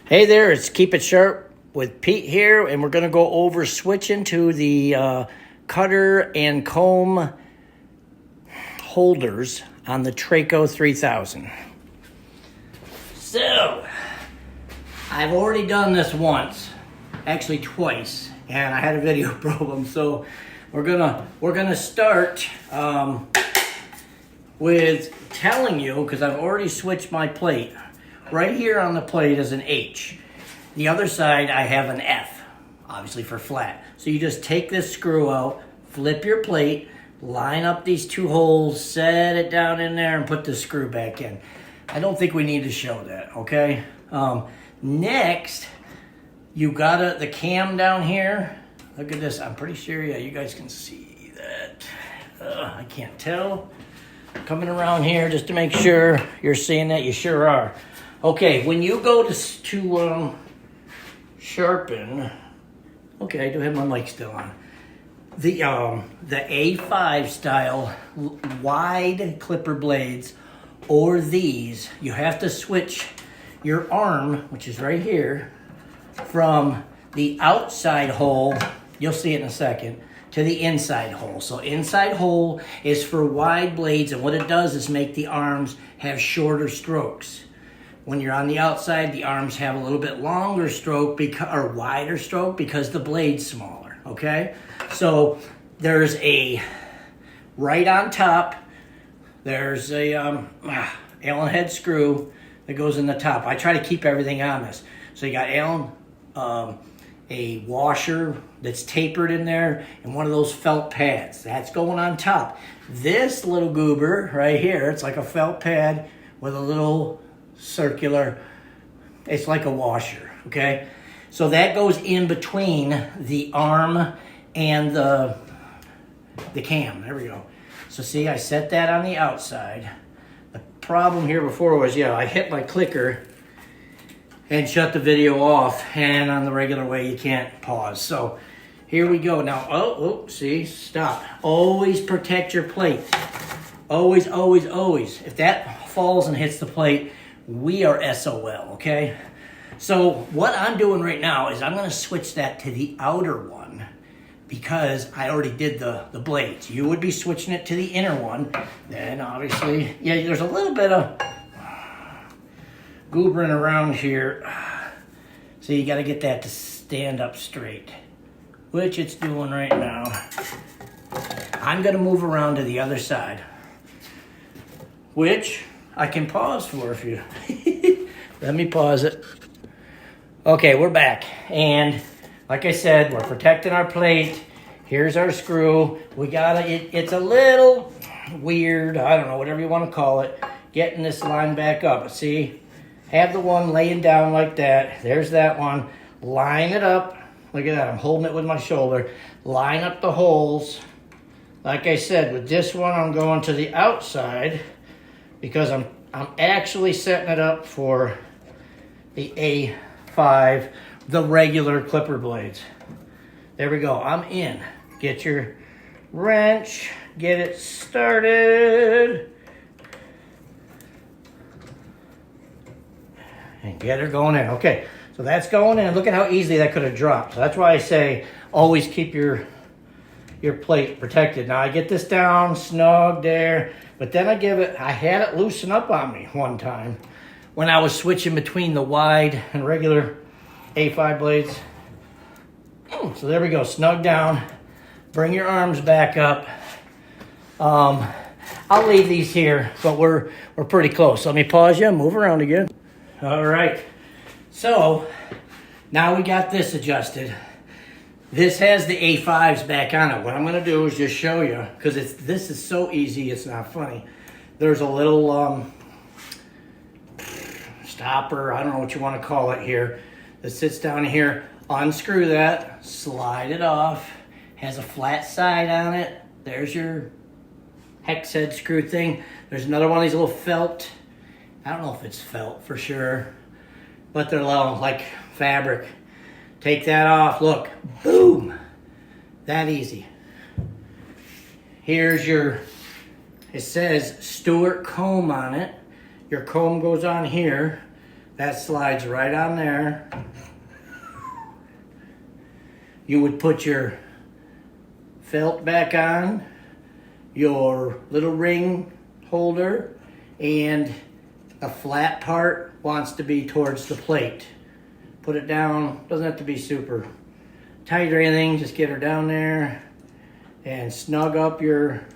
Hey there, it's Keep It Sharp with Pete here, and we're going to go over switching to the cutter and comb holders on the Treyco 3000. So, I've already done this once, actually twice, and I had a video problem, so we're gonna start with telling you, because I've already switched my plate. Right here on the plate is an H. The other side I have an F, obviously for flat. So you just take this screw out, flip your plate, line up these two holes, set it down in there, and put the screw back in. I don't think we need to show that, okay? Next, you got the cam down here. Look at this, I'm pretty sure, yeah, you guys can see that. I can't tell. Coming around here just to make sure you're seeing that, you sure are. Okay, when you go to sharpen, okay, I do have my mic still on. The A5 style wide clipper blades, or these, you have to switch your arm, which is right here, from the outside hole, you'll see it in a second, to the inside hole. So inside hole is for wide blades, and what it does is make the arms have shorter strokes. When you're on the outside, the arms have a little bit longer stroke or wider stroke because the blade's smaller, okay? So there's a, right on top, there's a Allen head screw that goes in the top. I try to keep everything on this. So you got Allen, a washer that's tapered in there, and one of those felt pads. That's going on top. This little goober right here, it's like a felt pad with a little circular, it's like a washer, okay? So that goes in between the arm and the cam. There we go. So see, I set that on the outside. The problem here before was, yeah, I hit my clicker and shut the video off, and on the regular way you can't pause. So here we go. Now, oh, see, stop. Always protect your plate. Always, always, always. If that falls and hits the plate, we are SOL, okay? So what I'm doing right now is I'm gonna switch that to the outer one because I already did the blades. You would be switching it to the inner one. Then obviously, yeah, there's a little bit of goobering around here. So you gotta get that to stand up straight, which it's doing right now. I'm gonna move around to the other side, which I can pause for if you, let me pause it. Okay, we're back. And like I said, we're protecting our plate. Here's our screw. We got it's a little weird, I don't know, whatever you want to call it, getting this line back up. See, have the one laying down like that. There's that one. Line it up. Look at that, I'm holding it with my shoulder. Line up the holes. Like I said, with this one, I'm going to the outside, because I'm actually setting it up for the A5, the regular clipper blades. There we go, I'm in. Get your wrench, get it started, and get her going in. Okay, so that's going in. Look at how easily that could have dropped. So that's why I say always keep your plate protected. Now I get this down, snug there, but then I had it loosen up on me one time when I was switching between the wide and regular A5 blades. So there we go, snug down. Bring your arms back up. I'll leave these here, but we're pretty close. Let me pause you, move around again. All right, so now we got this adjusted. This has the A5s back on it. What I'm gonna do is just show you, because this is so easy, it's not funny. There's a little stopper, I don't know what you wanna call it here, that sits down here. Unscrew that, slide it off, has a flat side on it. There's your hex head screw thing. There's another one of these little felt, I don't know if it's felt for sure, but they're like fabric. Take that off, look, boom, that easy. Here's your, it says Stewart comb on it. Your comb goes on here. That slides right on there. You would put your felt back on, your little ring holder, and a flat part wants to be towards the plate. Put it down, doesn't have to be super tight or anything, just get her down there and snug up your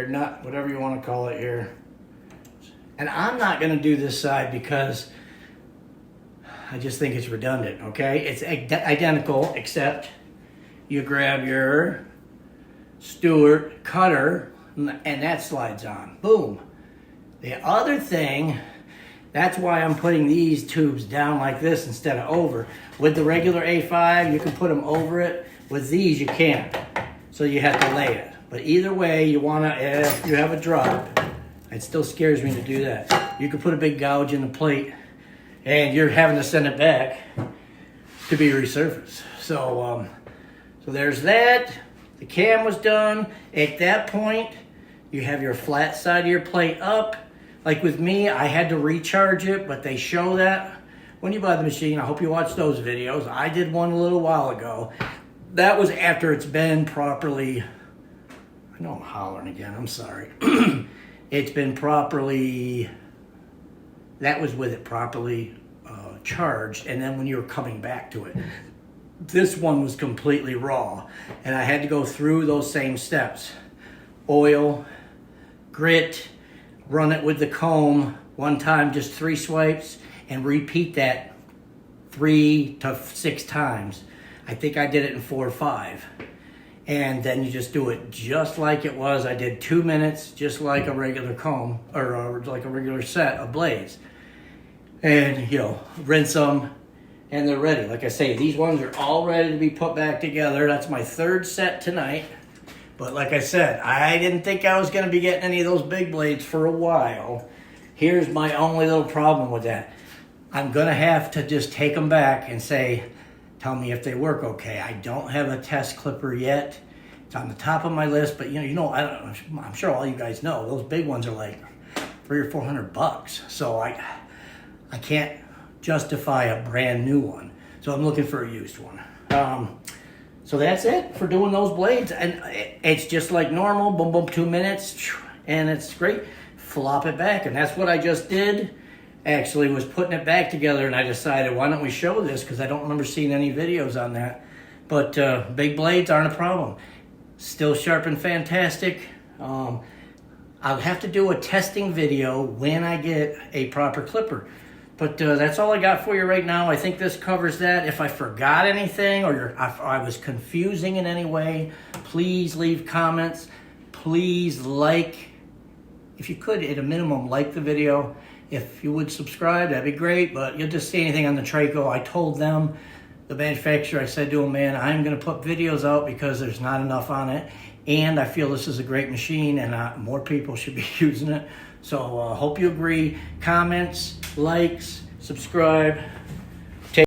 nut, whatever you want to call it here. And I'm not going to do this side because I just think it's redundant, okay? It's identical, except you grab your Stewart cutter and that slides on. Boom. The other thing, that's why I'm putting these tubes down like this instead of over. With the regular A5, you can put them over it. With these, you can't. So you have to lay it. But either way, you want to, if you have a drop, it still scares me to do that. You can put a big gouge in the plate and you're having to send it back to be resurfaced. So there's that. The cam was done. At that point, you have your flat side of your plate up. Like with me, I had to recharge it, but they show that when you buy the machine. I hope you watch those videos. I did one a little while ago. That was after it's been properly, I know I'm hollering again, I'm sorry. It's been properly, that was with it properly charged, and then when you were coming back to it. This one was completely raw, and I had to go through those same steps. Oil, grit, run it with the comb one time, just 3 swipes, and repeat that 3 to 6 times. I think I did it in 4 or 5. And then you just do it just like it was. I did 2 minutes, just like a regular comb, or like a regular set of blades. And, you know, rinse them, and they're ready. Like I say, these ones are all ready to be put back together. That's my 3rd set tonight. But like I said, I didn't think I was going to be getting any of those big blades for a while. Here's my only little problem with that. I'm going to have to just take them back and say, tell me if they work okay. I don't have a test clipper yet. It's on the top of my list, but I'm sure all you guys know those big ones are like $300 or $400. So I can't justify a brand new one. So I'm looking for a used one. So that's it for doing those blades. And it's just like normal, boom, boom, 2 minutes, and it's great. Flop it back, and that's what I just did. Actually was putting it back together, and I decided, why don't we show this? Because I don't remember seeing any videos on that. But big blades aren't a problem. Still sharp and fantastic. I'll have to do a testing video when I get a proper clipper. But that's all I got for you right now. I think this covers that. If I forgot anything or I was confusing in any way, please leave comments. Please like, if you could, at a minimum, like the video. If you would subscribe, that'd be great. But you'll just see anything on the Treyco. I told them, the manufacturer, I said to him, man, I'm going to put videos out because there's not enough on it. And I feel this is a great machine, and more people should be using it. So hope you agree. Comments, likes, subscribe.